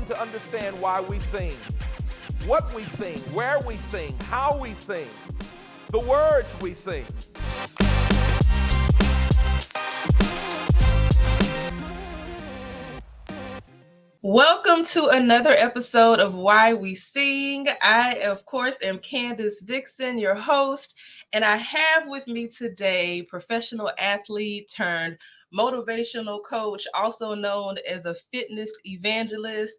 important to understand why we sing, what we sing, where we sing, how we sing, the words we sing. Welcome to another episode of Why We Sing. I, of course, am Candace Dixon, your host, and I have with me today professional athlete turned motivational coach, also known as a fitness evangelist.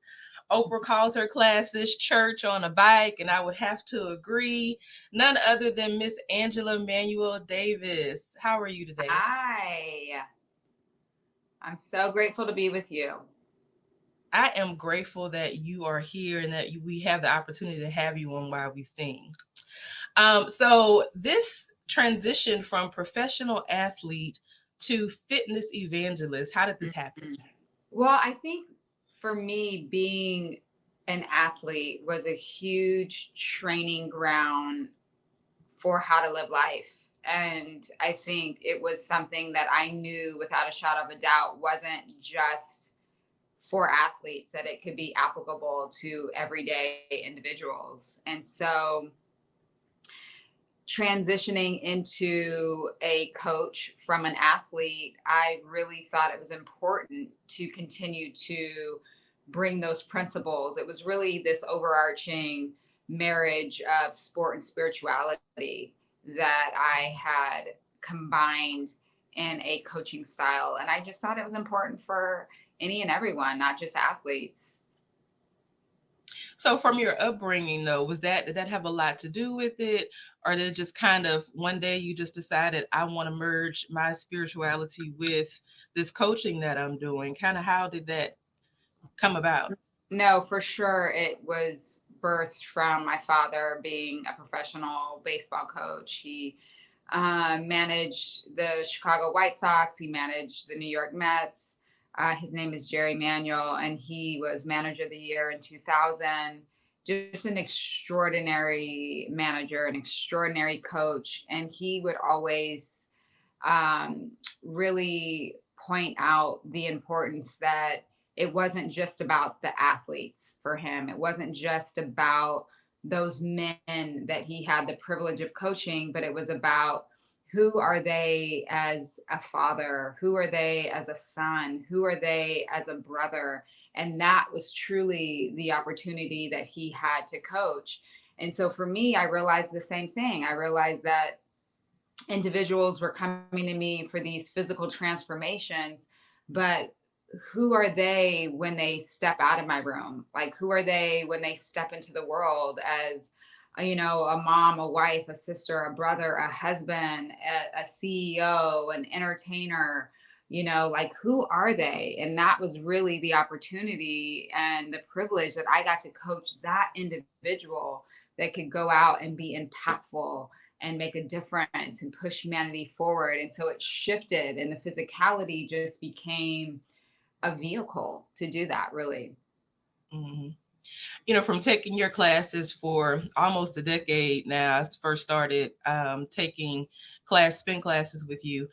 Oprah calls her classes church on a bike, and I would have to agree. None other than Miss Angela Manuel Davis. How are you today? Hi. I'm so grateful to be with you. I am grateful that you are here and that we have the opportunity to have you on While We Sing. So this transition from professional athlete to fitness evangelist, how did this happen? Well, I think for me, being an athlete was a huge training ground for how to live life. And I think it was something that I knew without a shadow of a doubt wasn't just for athletes, that it could be applicable to everyday individuals. And so transitioning into a coach from an athlete, I really thought it was important to continue to bring those principles. It was really this overarching marriage of sport and spirituality that I had combined in a coaching style. And I just thought it was important for any and everyone, not just athletes. So from your upbringing though, did that have a lot to do with it? Or did it just kind of one day you just decided I want to merge my spirituality with this coaching that I'm doing? Kind of how did that come about? No, for sure. It was birthed from my father being a professional baseball coach. He managed the Chicago White Sox, he managed the New York Mets. His name is Jerry Manuel, and he was manager of the year in 2000. Just an extraordinary manager, an extraordinary coach. And he would always really point out the importance that it wasn't just about the athletes for him. It wasn't just about those men that he had the privilege of coaching, but it was about who are they as a father? Who are they as a son? Who are they as a brother? And that was truly the opportunity that he had to coach. And so for me, I realized the same thing. I realized that individuals were coming to me for these physical transformations, but who are they when they step out of my room? Like, who are they when they step into the world as, a mom, a wife, a sister, a brother, a husband, a CEO, an entertainer? Like, who are they? And that was really the opportunity and the privilege that I got to coach that individual that could go out and be impactful and make a difference and push humanity forward. And so it shifted, and the physicality just became a vehicle to do that, really. Mm-hmm. From taking your classes for almost a decade now, I first started taking spin classes with you.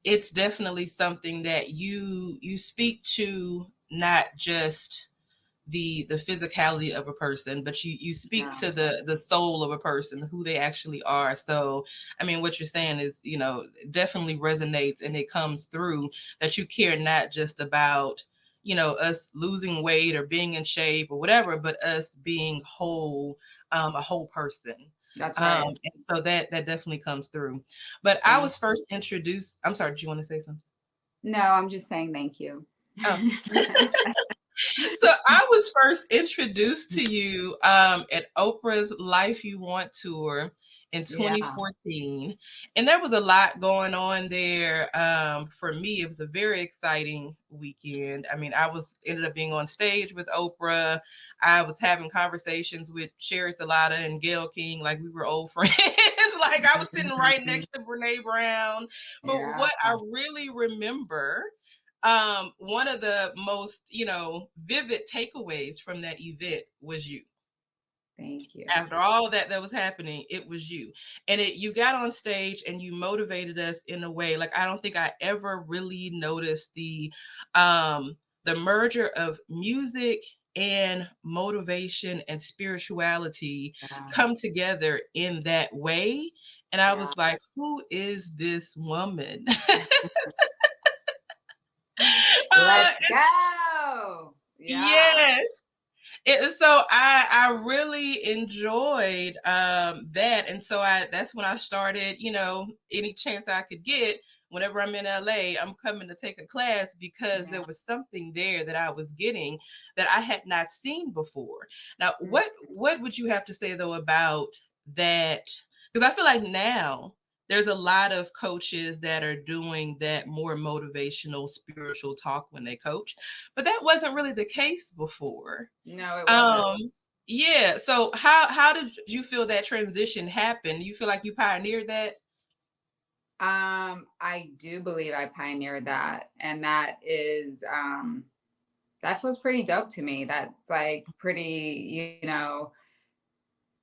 It's definitely something that you speak to, not just the physicality of a person, but you speak to the soul of a person, who they actually are. So I mean, what you're saying is, definitely resonates, and it comes through that you care not just about us losing weight or being in shape or whatever, but us being whole, a whole person. That's right. And so that definitely comes through. But I was first introduced. I'm sorry, did you want to say something? No, I'm just saying thank you. Oh. So I was first introduced to you at Oprah's Life You Want tour in 2014. And there was a lot going on there. For me, it was a very exciting weekend. I mean, ended up being on stage with Oprah. I was having conversations with Sherry Salata and Gail King like we were old friends. Like I was sitting right next to Brene Brown. But what I really remember, one of the most, vivid takeaways from that event was you. Thank you. After all that was happening, it was you. And you got on stage and you motivated us in a way like I don't think I ever really noticed the the merger of music and motivation and spirituality Yeah. come together in that way. And I Yeah. was like, who is this woman? Let's go. Yeah. Yes. So I really enjoyed that, and so I that's when I started, any chance I could get. Whenever I'm in LA, I'm coming to take a class because Yeah. there was something there that I was getting that I had not seen before. Now, Mm. what would you have to say though about that? Because I feel like now there's a lot of coaches that are doing that more motivational, spiritual talk when they coach, but that wasn't really the case before. No, it wasn't. Um, yeah. So how did you feel that transition happened? You feel like you pioneered that? I do believe I pioneered that, and that feels pretty dope to me. That's like pretty,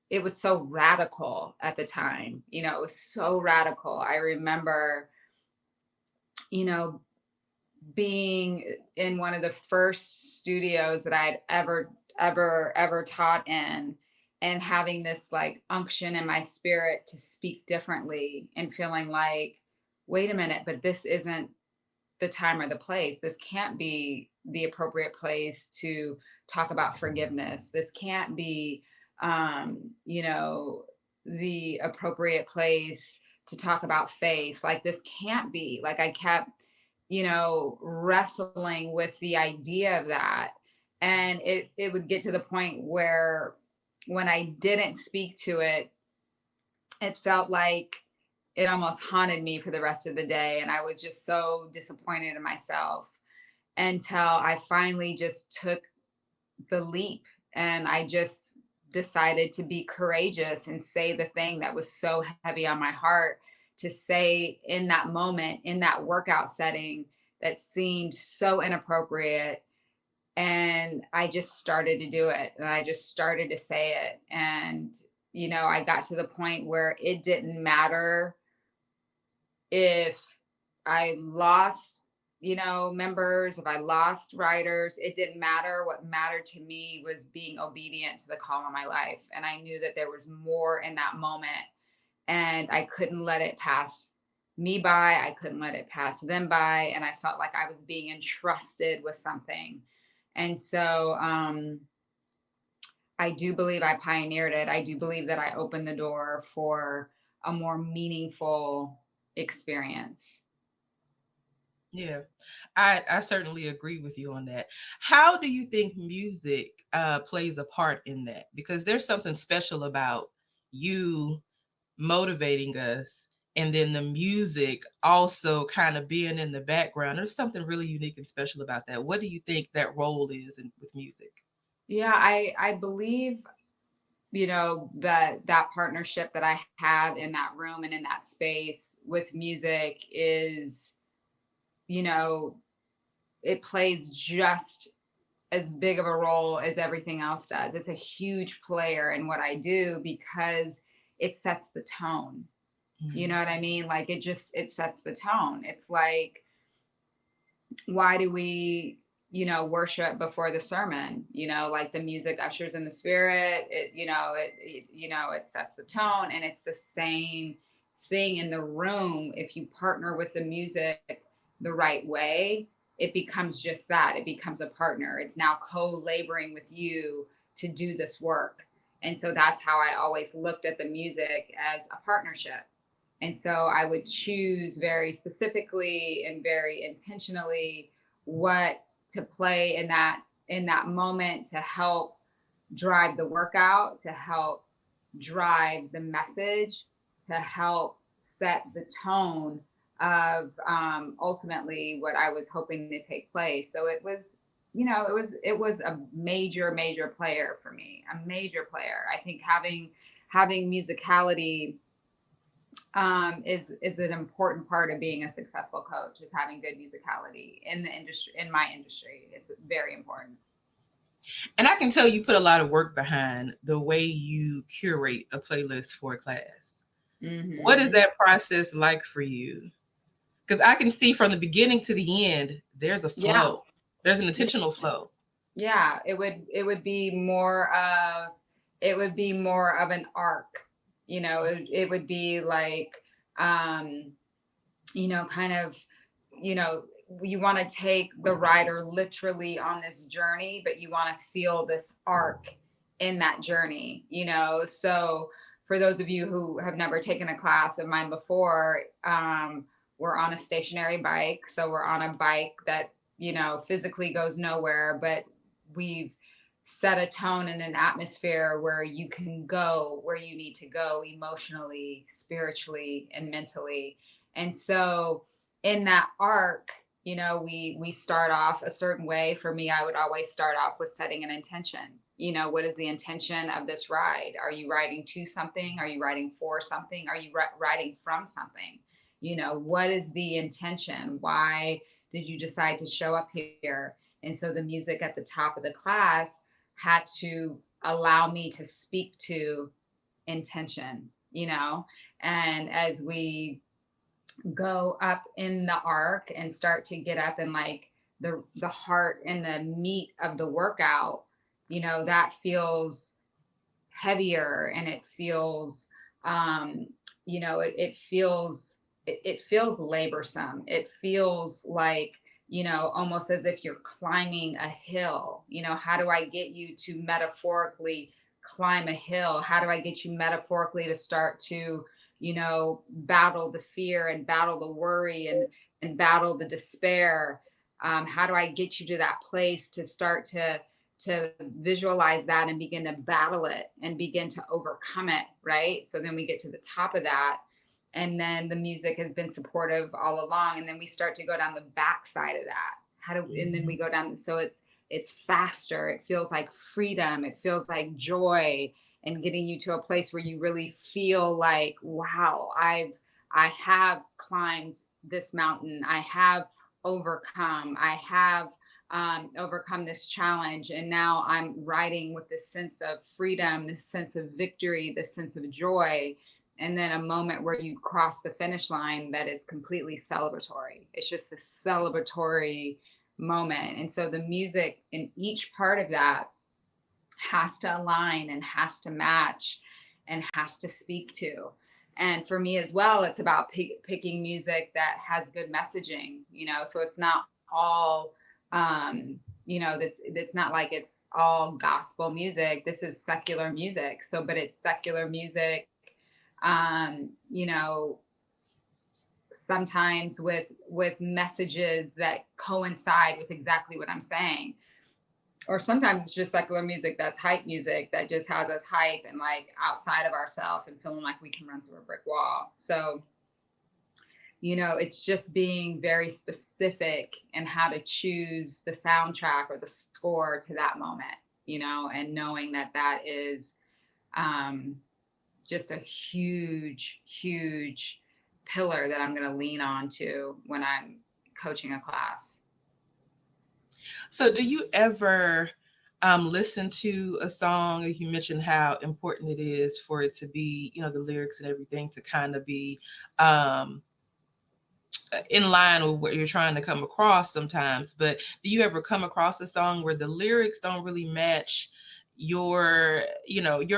it was so radical at the time. It was so radical. I remember, you know, being in one of the first studios that I'd ever taught in, and having this like unction in my spirit to speak differently, and feeling like, wait a minute, but this isn't the time or the place. This can't be the appropriate place to talk about forgiveness. This can't be, you know, the appropriate place to talk about faith. Like, this can't be. Like, I kept, wrestling with the idea of that. And it would get to the point where when I didn't speak to it, it felt like it almost haunted me for the rest of the day. And I was just so disappointed in myself until I finally just took the leap, and I just decided to be courageous and say the thing that was so heavy on my heart to say in that moment, in that workout setting that seemed so inappropriate. And I just started to do it, and I just started to say it. And, I got to the point where it didn't matter if I lost, members, if I lost writers. It didn't matter. What mattered to me was being obedient to the call on my life. And I knew that there was more in that moment, and I couldn't let it pass me by. I couldn't let it pass them by. And I felt like I was being entrusted with something. And so, I do believe I pioneered it. I do believe that I opened the door for a more meaningful experience. Yeah, I certainly agree with you on that. How do you think music plays a part in that? Because there's something special about you motivating us, and then the music also kind of being in the background. There's something really unique and special about that. What do you think that role is with music? Yeah, I believe, that partnership that I have in that room and in that space with music is, you know, it plays just as big of a role as everything else does. It's a huge player in what I do because it sets the tone. You know what I mean? Like, it sets the tone. It's like, why do we, worship before the sermon? Like, the music ushers in the spirit. It sets the tone. And it's the same thing in the room. If you partner with the music the right way, it becomes just that. It becomes a partner. It's now co-laboring with you to do this work. And so that's how I always looked at the music, as a partnership. And so I would choose very specifically and very intentionally what to play in that moment to help drive the workout, to help drive the message, to help set the tone of, ultimately what I was hoping to take place. So it was, it was a major player for me, a major player. I think having musicality, is an important part of being a successful coach, is having good musicality in the industry, in my industry. It's very important. And I can tell you put a lot of work behind the way you curate a playlist for a class. What is Mm-hmm. that process like for you? Because I can see from the beginning to the end, there's a Yeah. flow. There's an intentional flow. Yeah, it would be more of an arc. It would be like, um, kind of, you know, you want to take the rider literally on this journey, but you want to feel this arc in that journey, So for those of you who have never taken a class of mine before, we're on a stationary bike. So we're on a bike that, physically goes nowhere, but we've set a tone and an atmosphere where you can go where you need to go emotionally, spiritually, and mentally. And so in that arc, we start off a certain way. For me, I would always start off with setting an intention. What is the intention of this ride? Are you riding to something? Are you riding for something? Are you riding from something? What is the intention? Why did you decide to show up here? And so the music at the top of the class had to allow me to speak to intention, and as we go up in the arc and start to get up in like the heart and the meat of the workout, that feels heavier, and it feels it feels laborsome. It feels like, almost as if you're climbing a hill. How do I get you to metaphorically climb a hill? How do I get you metaphorically to start to, battle the fear and battle the worry and battle the despair? How do I get you to that place to start to visualize that and begin to battle it and begin to overcome it, right? So then we get to the top of that, and then the music has been supportive all along, and then we start to go down the backside of that. And then we go down, so it's faster. It feels like freedom. It feels like joy, and getting you to a place where you really feel like, wow, I have climbed this mountain. I have overcome. I have overcome this challenge. And now I'm riding with this sense of freedom, this sense of victory, this sense of joy. And then a moment where you cross the finish line that is completely celebratory. It's just this celebratory moment. And so the music in each part of that has to align and has to match and has to speak to. And for me as well, it's about picking music that has good messaging, so it's not all that's not like it's all gospel music. This is secular music. So, but it's secular music, sometimes with messages that coincide with exactly what I'm saying. Or sometimes it's just secular music that's hype music that just has us hype and like outside of ourselves and feeling like we can run through a brick wall. So it's just being very specific in how to choose the soundtrack or the score to that moment, and knowing that that is just a huge, huge pillar that I'm going to lean on to when I'm coaching a class. So do you ever listen to a song? You mentioned how important it is for it to be, the lyrics and everything to kind of be in line with what you're trying to come across sometimes. But do you ever come across a song where the lyrics don't really match your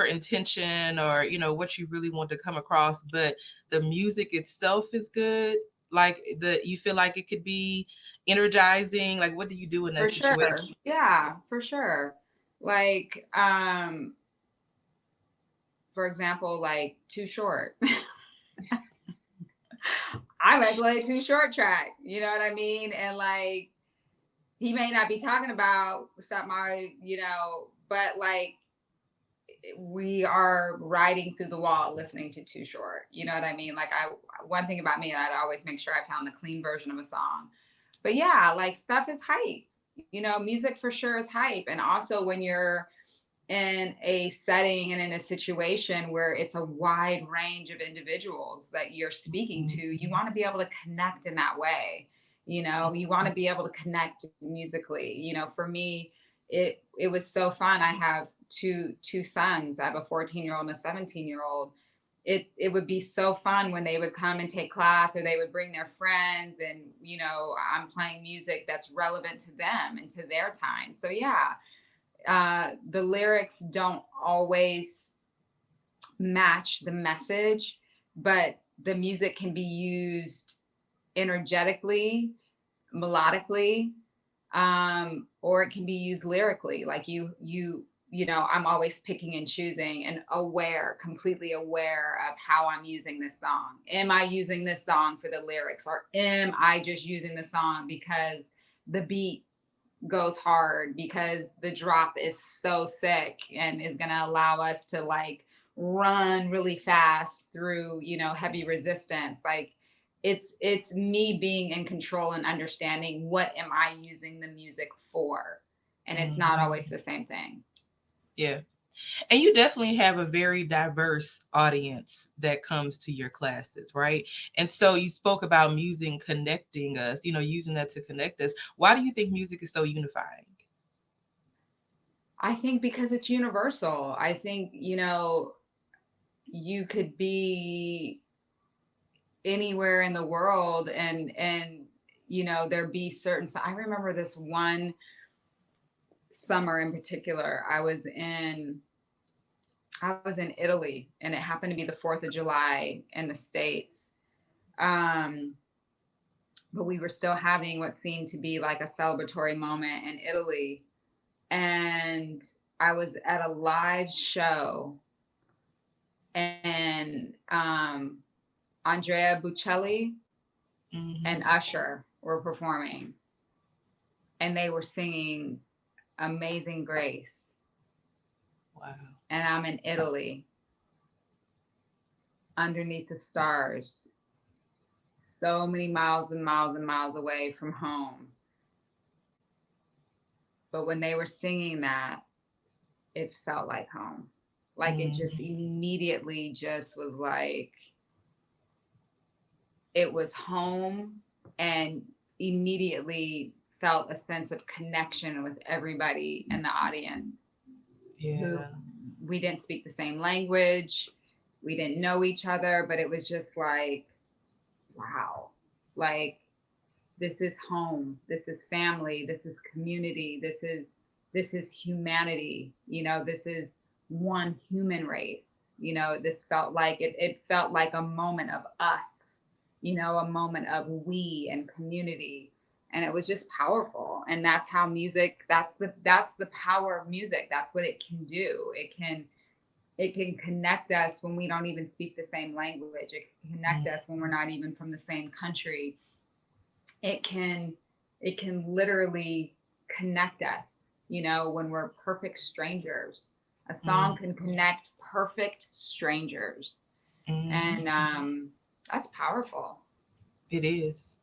intention or what you really want to come across, but the music itself is good? Like you feel like it could be energizing? Like, what do you do in that situation? Sure. Yeah, for sure. Like, for example, like Too Short. I might play a Too Short track, you know what I mean? And like, he may not be talking about something, but like, we are riding through the wall listening to Too Short. You know what I mean? Like, one thing about me, I'd always make sure I found the clean version of a song. But yeah, like stuff is hype. Music for sure is hype. And also when you're in a setting and in a situation where it's a wide range of individuals that you're speaking to, you want to be able to connect in that way. You want to be able to connect musically. For me, it was so fun. I have two sons. I have a 14-year-old and a 17-year-old. it would be so fun when they would come and take class, or they would bring their friends, and I'm playing music that's relevant to them and to their time. So yeah, the lyrics don't always match the message, but the music can be used energetically, melodically, or it can be used lyrically. Like I'm always picking and choosing and completely aware of how I'm using this song. Am I using this song for the lyrics, or am I just using the song because the beat goes hard, because the drop is so sick and is going to allow us to like run really fast through, heavy resistance. Like it's me being in control and understanding what am I using the music for. And it's not always the same thing. Yeah. And you definitely have a very diverse audience that comes to your classes, right? And so you spoke about music connecting us, using that to connect us. Why do you think music is so unifying? I think because it's universal. I think, you could be anywhere in the world, and there be certain, I remember this one summer in particular. I was in Italy, and it happened to be the 4th of July in the States. But we were still having what seemed to be like a celebratory moment in Italy. And I was at a live show, and Andrea Bocelli and Usher were performing, and they were singing Amazing Grace. Wow. And I'm in Italy, underneath the stars, so many miles and miles and miles away from home. But when they were singing that, it felt like home. Like it just immediately just was like, it was home, and immediately felt a sense of connection with everybody in the audience. Yeah. Who we didn't speak the same language. We didn't know each other, but it was just like, wow, like this is home. This is family. This is community. This is humanity. This is one human race. This felt like it felt like a moment of us, a moment of we and community. And it was just powerful. And that's how music, that's the power of music. That's what it can do. It can connect us when we don't even speak the same language. It can connect us when we're not even from the same country. It can literally connect us, when we're perfect strangers. A song can connect perfect strangers. And that's powerful. It is.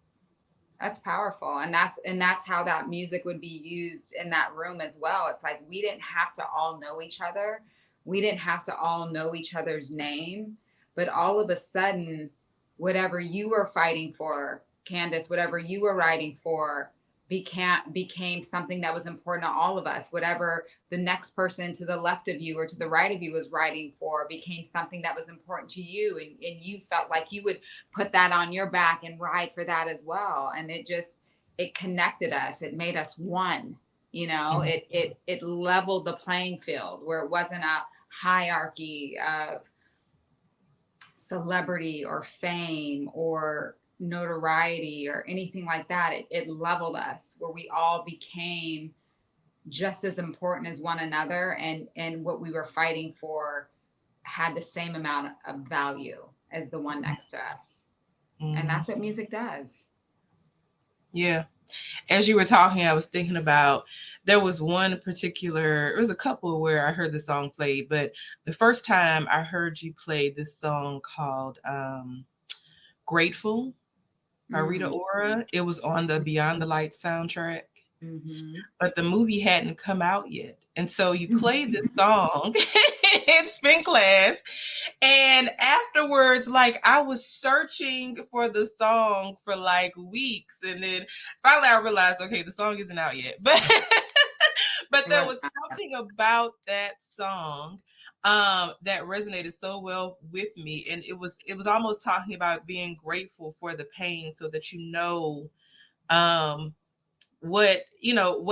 That's powerful. And that's how that music would be used in that room as well. It's like, we didn't have to all know each other. We didn't have to all know each other's name, but all of a sudden, whatever you were fighting for, Candace, whatever you were writing for, became something that was important to all of us. Whatever the next person to the left of you or to the right of you was writing for became something that was important to you. And you felt like you would put that on your back and ride for that as well. And it connected us. It made us one. It leveled the playing field where it wasn't a hierarchy of celebrity or fame or notoriety or anything like that. It leveled us where we all became just as important as one another, and what we were fighting for had the same amount of value as the one next to us. And that's what music does. Yeah. As you were talking, I was thinking about, there was a couple where I heard the song played, but the first time I heard you play this song called Grateful by Rita Ora, it was on the Beyond the Lights soundtrack. But the movie hadn't come out yet. And so you played this song in spin class. And afterwards, like, I was searching for the song for like weeks. And then finally I realized, okay, the song isn't out yet. But It there was was not. something about that song that resonated so well with me, and it was almost talking about being grateful for the pain so that um what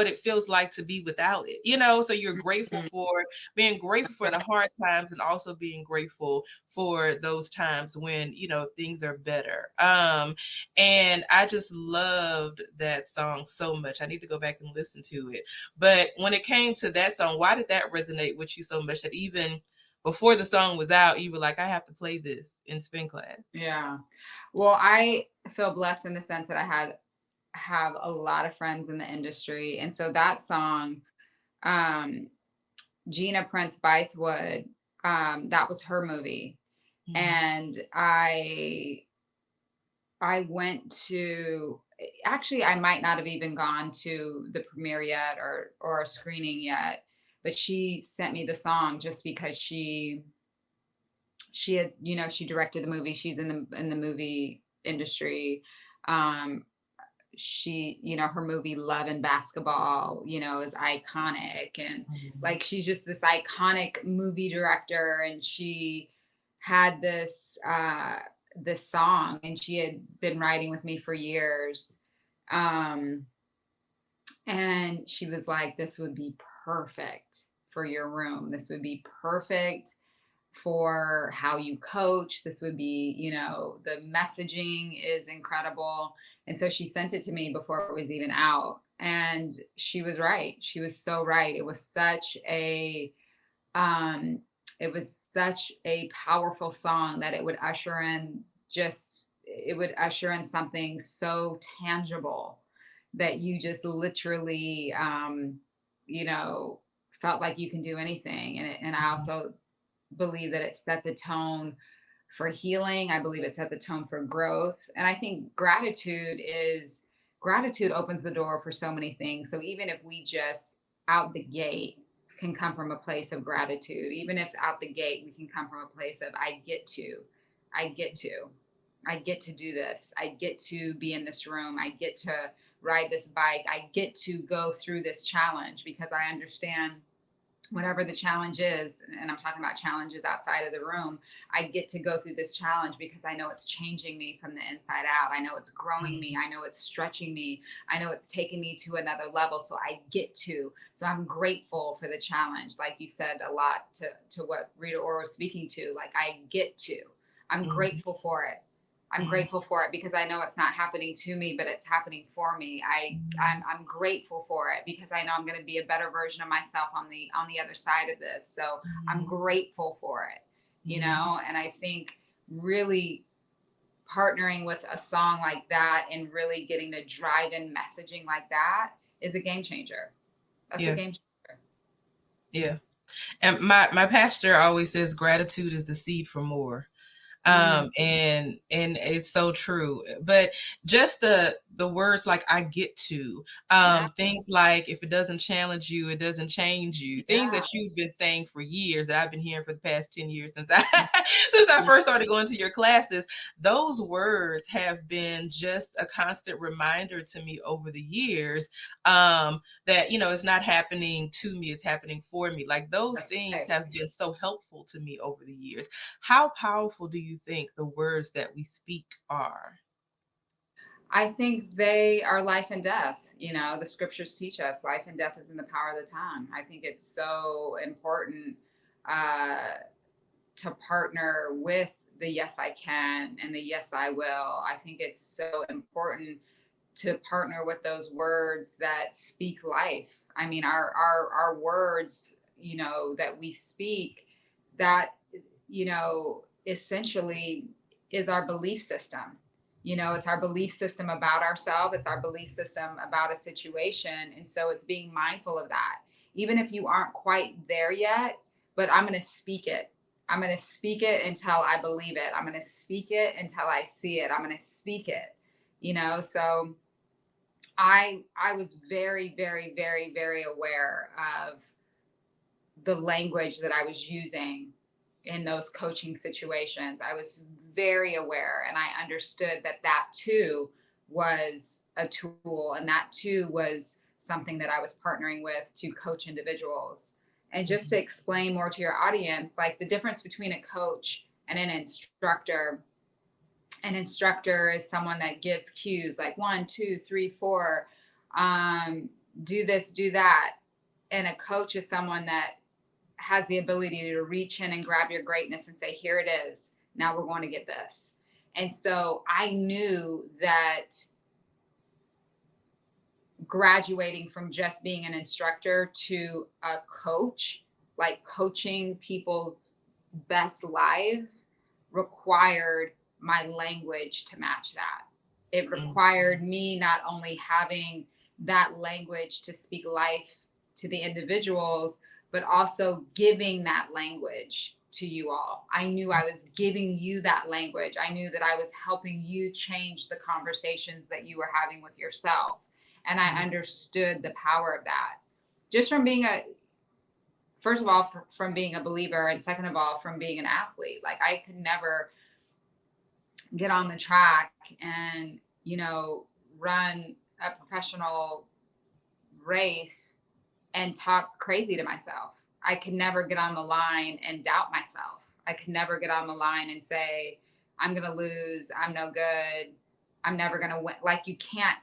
it feels like to be without it, so you're grateful Mhm. for being grateful for the hard times, and also being grateful for those times when things are better. And I just loved that song so much. I need to go back and listen to it. But when it came to that song, why did that resonate with you so much that even before the song was out, you were like, I have to play this in spin class? Yeah. Well, I feel blessed in the sense that have a lot of friends in the industry. And so that song, um, Gina Prince Bythewood, that was her movie. Mhm. And I went to, actually I might not have even gone to the premiere yet or a screening yet, but she sent me the song just because she had, she directed the movie. She's in the movie industry. Um, she, her movie Love and Basketball, is iconic, and Mhm. like she's just this iconic movie director, and she had this song, and she had been writing with me for years. Um and she was like, this would be perfect for your room. This would be perfect for how you coach. This would be, the messaging is incredible. And so she sent it to me before it was even out. And she was right. She was so right. Um, it was such a powerful song that it would usher in something so tangible that you just literally, you know, felt like you can do anything. And I also believe that it set the tone for healing. I believe it set the tone for growth. And I think gratitude opens the door for so many things. So even if we just out the gate can come from a place of gratitude, even if out the gate we can come from a place of I get to, I get to do this. I get to be in this room. I get to ride this bike. I get to go through this challenge because I understand whatever the challenge is, and I'm talking about challenges outside of the room, I get to go through this challenge because I know it's changing me from the inside out. I know it's growing me. I know it's stretching me. I know it's taking me to another level. So I get to. So I'm grateful for the challenge. Like you said a lot to what Rita Ora was speaking to. Like I get to. I'm Mhm. grateful for it. I'm Mhm. grateful for it because I know it's not happening to me, but it's happening for me. I'm grateful for it because I know I'm going to be a better version of myself on the other side of this. So I'm Mhm. grateful for it, Mhm. and I think really partnering with a song like that and really getting the drive-in messaging like that is a game changer. That's a Yeah. game changer. Yeah. And my pastor always says gratitude is the seed for more. Mm-hmm. And it's so true. But just the words like I get to, Yeah. things like if it doesn't challenge you, it doesn't change you, things Yeah. that you've been saying for years, that I've been hearing for the past 10 years since I since I first started going to your classes. Those words have been just a constant reminder to me over the years, that it's not happening to me, it's happening for me. Like those That's things right. have been so helpful to me over the years. How powerful do you think the words that we speak are? I think they are life and death. The scriptures teach us life and death is in the power of the tongue. I think it's so important uh, to partner with the yes, I can and the yes, I will. I think it's so important to partner with those words that speak life. I mean, our words, that we speak, that essentially is our belief system. It's our belief system about ourselves, it's our belief system about a situation. And so it's being mindful of that. Even if you aren't quite there yet, but I'm going to speak it. I'm going to speak it until I believe it. I'm going to speak it until I see it. I'm going to speak it. So I was very, very, very, very aware of the language that I was using in those coaching situations. I was very aware, and I understood that too was a tool, and that too was something that I was partnering with to coach individuals. And just to explain more to your audience, like the difference between a coach and an instructor is someone that gives cues like 1, 2, 3, 4, do this, do that. And a coach is someone that has the ability to reach in and grab your greatness and say, here it is. Now we're going to get this. And so I knew that graduating from just being an instructor to a coach, like coaching people's best lives, required my language to match that. It required me not only having that language to speak life to the individuals, but also giving that language to you all. I knew I was giving you that language. I knew that I was helping you change the conversations that you were having with yourself. And I understood the power of that just from being first of all, from being a believer, and second of all, from being an athlete. Like I could never get on the track and, run a professional race and talk crazy to myself. I could never get on the line and doubt myself. I could never get on the line and say, I'm going to lose. I'm no good. I'm never going to win. Like you can't,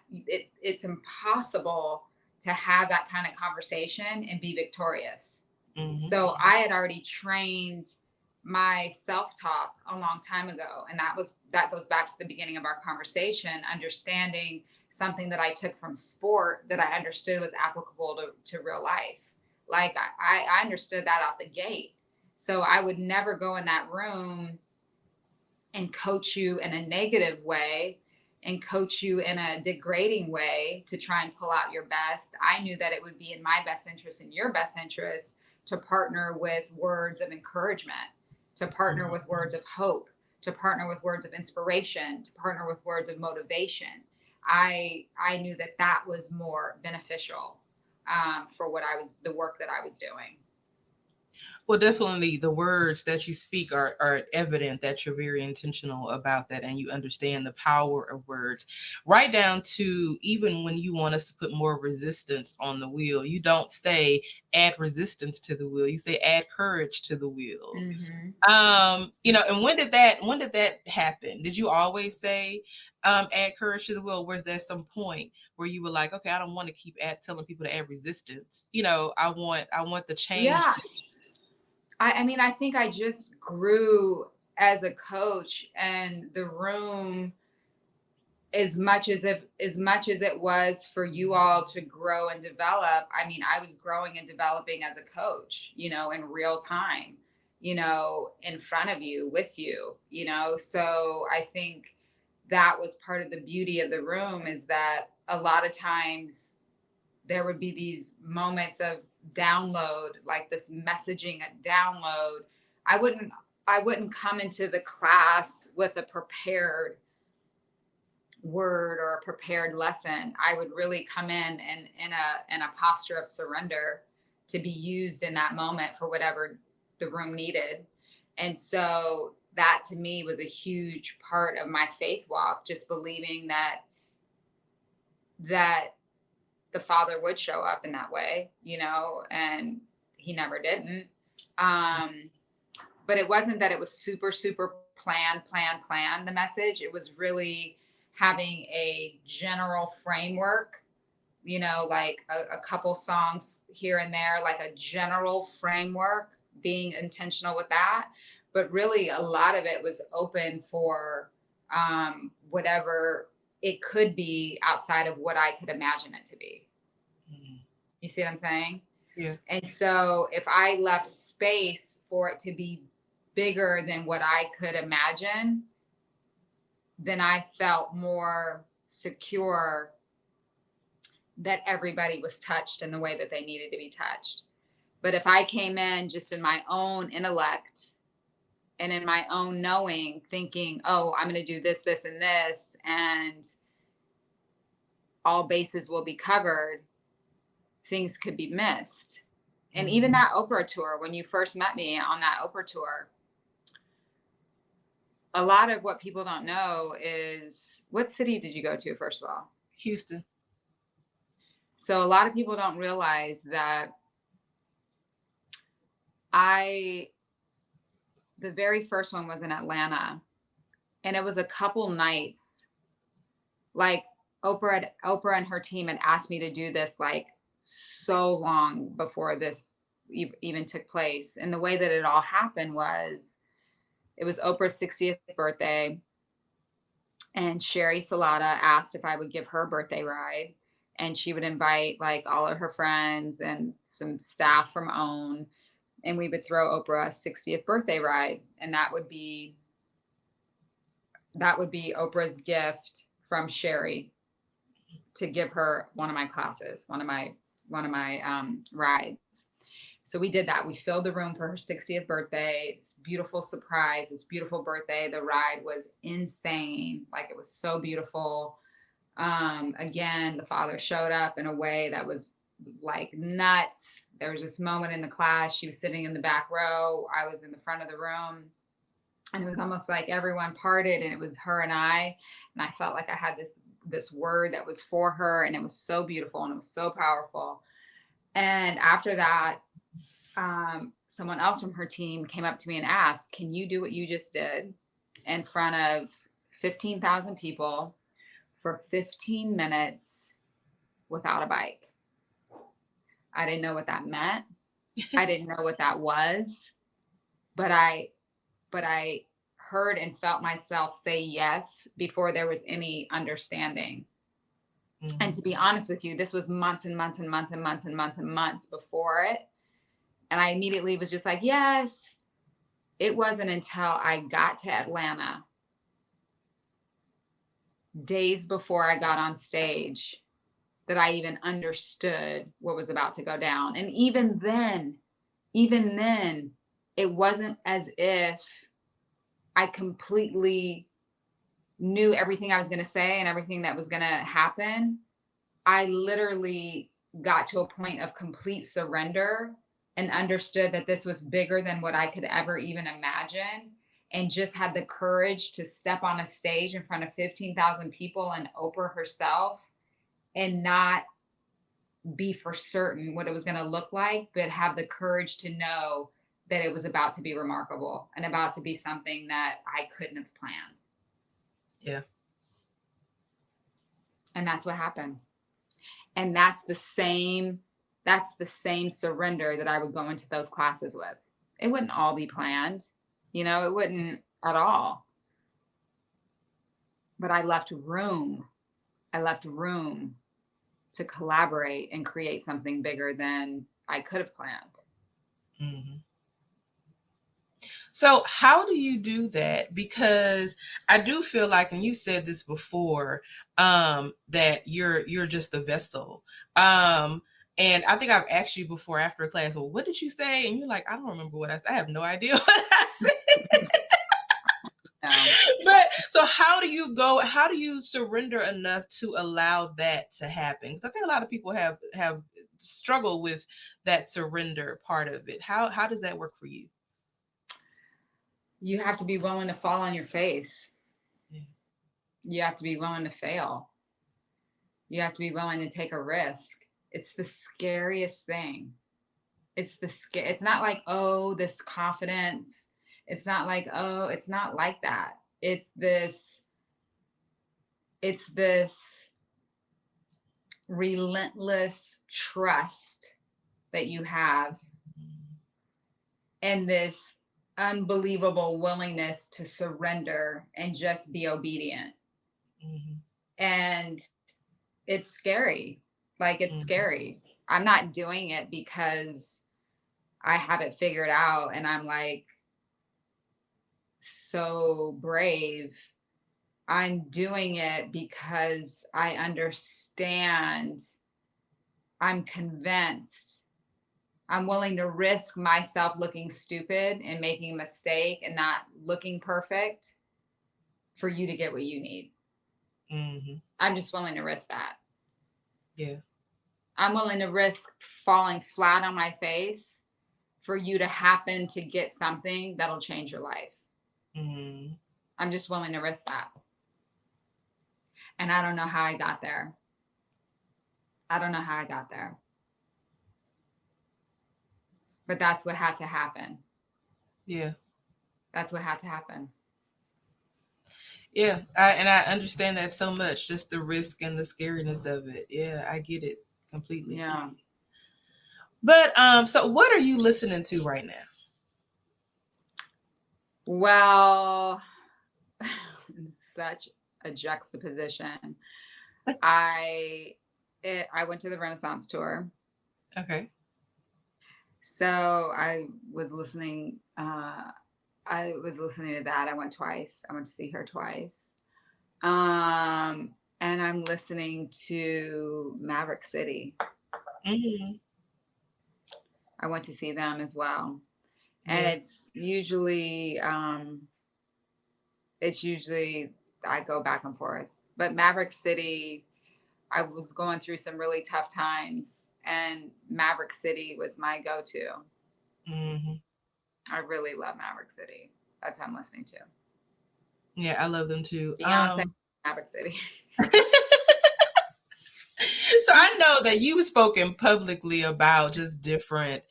it's impossible to have that kind of conversation and be victorious. Mm-hmm. So I had already trained my self-talk a long time ago. And that goes back to the beginning of our conversation, understanding something that I took from sport that I understood was applicable to real life. Like I understood that out the gate. So I would never go in that room and coach you in a negative way and coach you in a degrading way to try and pull out your best. I knew that it would be in my best interest and your best interest to partner with words of encouragement, to partner with words of hope, to partner with words of inspiration, to partner with words of motivation. I knew that was more beneficial for the work that I was doing. Well, definitely the words that you speak are evident that you're very intentional about that and you understand the power of words, right down to even when you want us to put more resistance on the wheel. You don't say add resistance to the wheel. You say add courage to the wheel. Mm-hmm. And when did that happen? Did you always say add courage to the wheel? Or was there some point where you were like, okay, I don't want to keep telling people to add resistance. I want the change. Yeah. I think I just grew as a coach, and the room, as much as it was for you all to grow and develop, I was growing and developing as a coach, in real time, in front of you, with you, so I think that was part of the beauty of the room, is that a lot of times there would be these moments of download, like this messaging at download. I wouldn't come into the class with a prepared word or a prepared lesson. I would really come in a posture of surrender to be used in that moment for whatever the room needed. And so that to me was a huge part of my faith walk, just believing that the Father would show up in that way, and he never didn't. But it wasn't that it was super, super plan, the message. It was really having a general framework, like a couple songs here and there, like a general framework, being intentional with that. But really a lot of it was open for whatever it could be outside of what I could imagine it to be. Mm-hmm. You see what I'm saying? Yeah. And so if I left space for it to be bigger than what I could imagine, then I felt more secure that everybody was touched in the way that they needed to be touched. But if I came in just in my own intellect and in my own knowing, thinking, oh, I'm going to do this, this, and this, and all bases will be covered, things could be missed. And even that Oprah tour, when you first met me on that Oprah tour, a lot of what people don't know is, what city did you go to, first of all? Houston. So a lot of people don't realize that the very first one was in Atlanta, and it was a couple nights. Like Oprah and her team had asked me to do this like so long before this even took place. And the way that it all happened was it was Oprah's 60th birthday, and Sherry Salata asked if I would give her a birthday ride, and she would invite like all of her friends and some staff from OWN, and we would throw Oprah a 60th birthday ride, and that would be Oprah's gift from Sherry to give her one of my classes, one of my rides. So we did that. We filled the room for her 60th birthday. This beautiful surprise, this beautiful birthday. The ride was insane. Like, it was so beautiful. Again, the father showed up in a way that was like nuts. There was this moment in the class. She was sitting in the back row. I was in the front of the room. And it was almost like everyone parted, and it was her and I. And I felt like I had this word that was for her, and it was so beautiful and it was so powerful. And after that, someone else from her team came up to me and asked, "Can you do what you just did in front of 15,000 people for 15 minutes without a bike?" I didn't know what that meant. I didn't know what that was, but I heard and felt myself say yes before there was any understanding. Mm-hmm. And to be honest with you, this was months and months and months and months and months and months before it. And I immediately was just like, yes. It wasn't until I got to Atlanta, days before I got on stage, that I even understood what was about to go down. And even then, it wasn't as if I completely knew everything I was going to say and everything that was going to happen. I literally got to a point of complete surrender and understood that this was bigger than what I could ever even imagine, and just had the courage to step on a stage in front of 15,000 people and Oprah herself, and not be for certain what it was going to look like, but have the courage to know that it was about to be remarkable and about to be something that I couldn't have planned. Yeah. And that's what happened. And that's the same surrender that I would go into those classes with. It wouldn't all be planned, it wouldn't at all. But I left room to collaborate and create something bigger than I could have planned. Mm-hmm. So how do you do that? Because I do feel like, and you said this before, that you're just the vessel. And I think I've asked you before after a class, well, what did you say? And you're like, I don't remember what I said. I have no idea what I said. But so how do you surrender enough to allow that to happen? Because I think a lot of people have struggled with that surrender part of it. How does that work for you? You have to be willing to fall on your face. Yeah. You have to be willing to fail. You have to be willing to take a risk. It's the scariest thing. It's not like, oh, this confidence. It's not like, oh, it's not like that. It's this relentless trust that you have, and this unbelievable willingness to surrender and just be obedient. Mm-hmm. And it's scary. Like, it's scary. I'm not doing it because I have it figured out and I'm like so brave. I'm doing it because I understand. I'm convinced. I'm willing to risk myself looking stupid and making a mistake and not looking perfect for you to get what you need. Mm-hmm. I'm just willing to risk that. Yeah. I'm willing to risk falling flat on my face for you to happen to get something that'll change your life. Mm-hmm. I'm just willing to risk that. And I don't know how I got there. I don't know how I got there, but that's what had to happen. Yeah. That's what had to happen. Yeah. I understand that so much, just the risk and the scariness of it. Yeah, I get it completely. Yeah. But so what are you listening to right now? Well, such a juxtaposition. I went to the Renaissance tour. Okay. So was listening I was listening to that. I went twice. I went to see her twice. And I'm listening to Maverick City. Mm-hmm. I went to see them as well. And Yeah. it's usually I go back and forth. But Maverick City, I was going through some really tough times, and Maverick City was my go-to. Mm-hmm. I really love Maverick City. That's what I'm listening to. Yeah, I love them too. Beyonce, Maverick City. So I know that you've spoken publicly about just different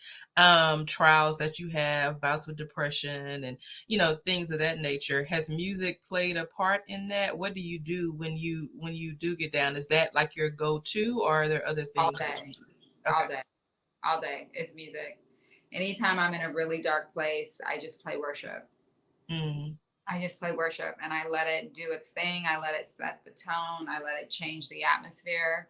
trials that you have, bouts with depression and things of that nature. Has music played a part in that? What do you do when you do get down? Is that like your go-to, or are there other All things that day, you do? all Okay. day, all day. It's music. Anytime I'm in a really dark place, I just play worship. Mm-hmm. I just play worship and I let it do its thing. I let it set the tone. I let it change the atmosphere.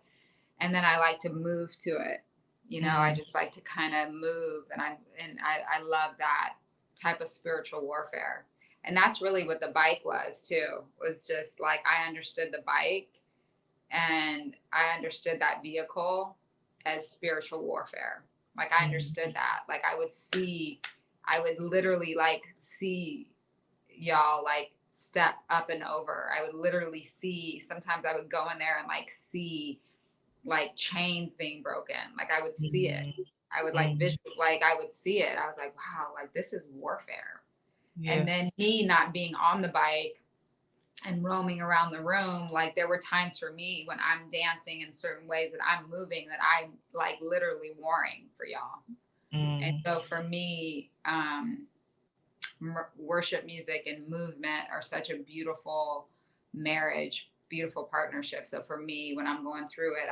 And then I like to move to it. I Mm-hmm. just like to kind of move, and I love that type of spiritual warfare. And that's really what the bike was too. Was just like I understood the bike, and I understood that vehicle as spiritual warfare. Like I understood that. Like I would literally like see y'all like step up and over. I would literally see, sometimes I would go in there and like see like chains being broken. Like I would see it. I would like Mm-hmm. visual, like I would see it. I was like, wow, like this is warfare. Yeah. And then me not being on the bike and roaming around the room, like there were times for me when I'm dancing in certain ways that I'm moving that I'm like literally warring for y'all. And Mm-hmm. so for me, worship music and movement are such a beautiful marriage, beautiful partnership. So for me, when I'm going through it,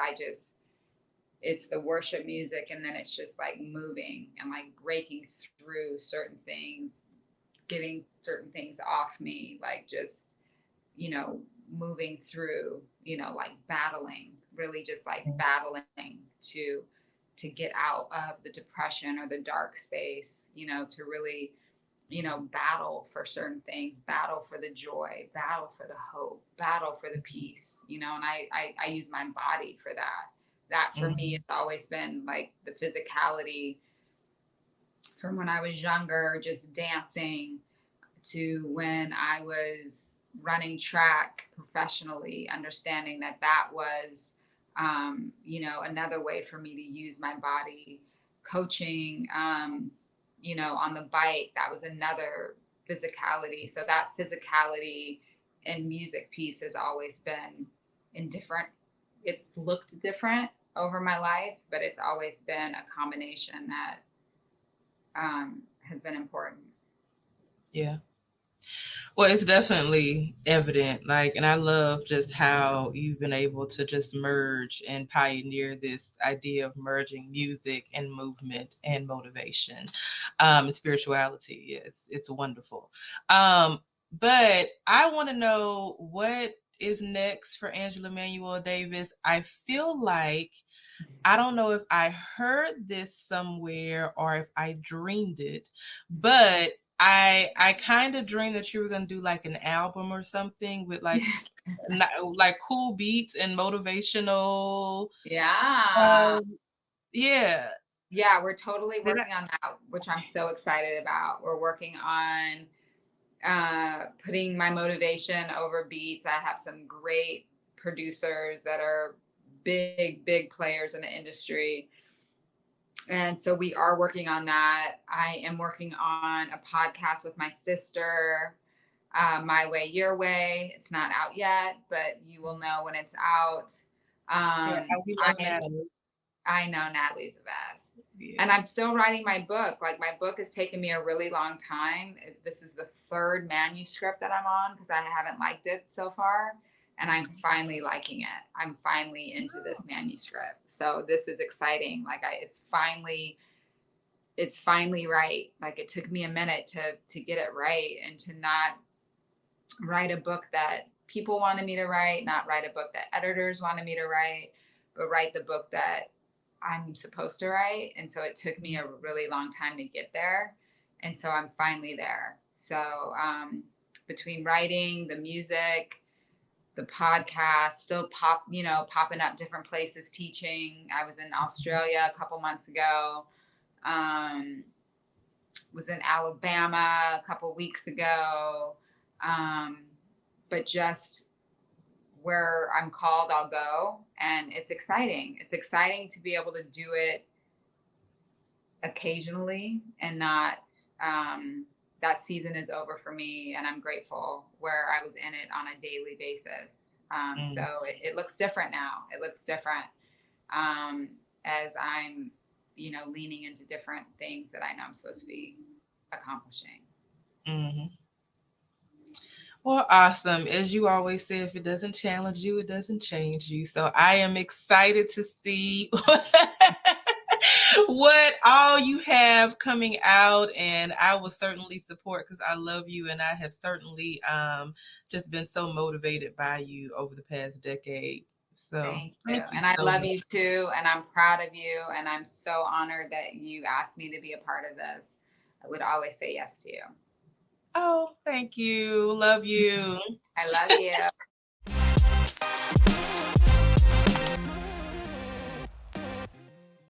it's the worship music, and then it's just like moving and like breaking through certain things, getting certain things off me, like just, moving through, like battling, really just like battling to get out of the depression or the dark space, to really battle for certain things, battle for the joy, battle for the hope, battle for the peace, and I use my body for that. That for me, it's always been like the physicality from when I was younger, just dancing, to when I was running track professionally, understanding that was, another way for me to use my body. Coaching, on the bike, that was another physicality. So that physicality and music piece has always been in different, it's looked different over my life, but it's always been a combination that has been important. Yeah. Well, it's definitely evident. Like, and I love just how you've been able to just merge and pioneer this idea of merging music and movement and motivation, and spirituality. Yeah, it's wonderful. But I want to know what is next for Angela Manuel Davis. I feel like I don't know if I heard this somewhere or if I dreamed it, but I kind of dreamed that you were gonna do like an album or something with like cool beats and motivational. Yeah. Um, yeah. Yeah, we're totally Did I? working on that, which I'm so excited about. We're working on putting my motivation over beats. I have some great producers that are big, big players in the industry. And so we are working on that. I am working on a podcast with my sister, My Way, Your Way. It's not out yet, but you will know when it's out. Yeah, we love Natalie. I know Natalie's the best. Yeah. And I'm still writing my book. Like, my book has taken me a really long time. This is the third manuscript that I'm on because I haven't liked it so far. And I'm finally liking it. I'm finally into this manuscript. So this is exciting. Like, it's finally right. Like, it took me a minute to get it right and to not write a book that people wanted me to write, not write a book that editors wanted me to write, but write the book that I'm supposed to write. And so it took me a really long time to get there. And so I'm finally there. So between writing, the music, the podcast, still popping up different places teaching. I was in Australia a couple months ago. Was in Alabama a couple weeks ago. But just where I'm called, I'll go. And it's exciting. It's exciting to be able to do it occasionally and not, that season is over for me. And I'm grateful where I was in it on a daily basis. So it looks different now. It looks different as I'm, leaning into different things that I know I'm supposed to be accomplishing. Mm-hmm. Well, awesome. As you always say, if it doesn't challenge you, it doesn't change you. So I am excited to see what all you have coming out, and I will certainly support because I love you, and I have certainly just been so motivated by you over the past decade. So thank you. thank you And I so love much. you too. And I'm proud of you. And I'm so honored that you asked me to be a part of this. I would always say yes to you. Oh, thank you. Love you. I love you.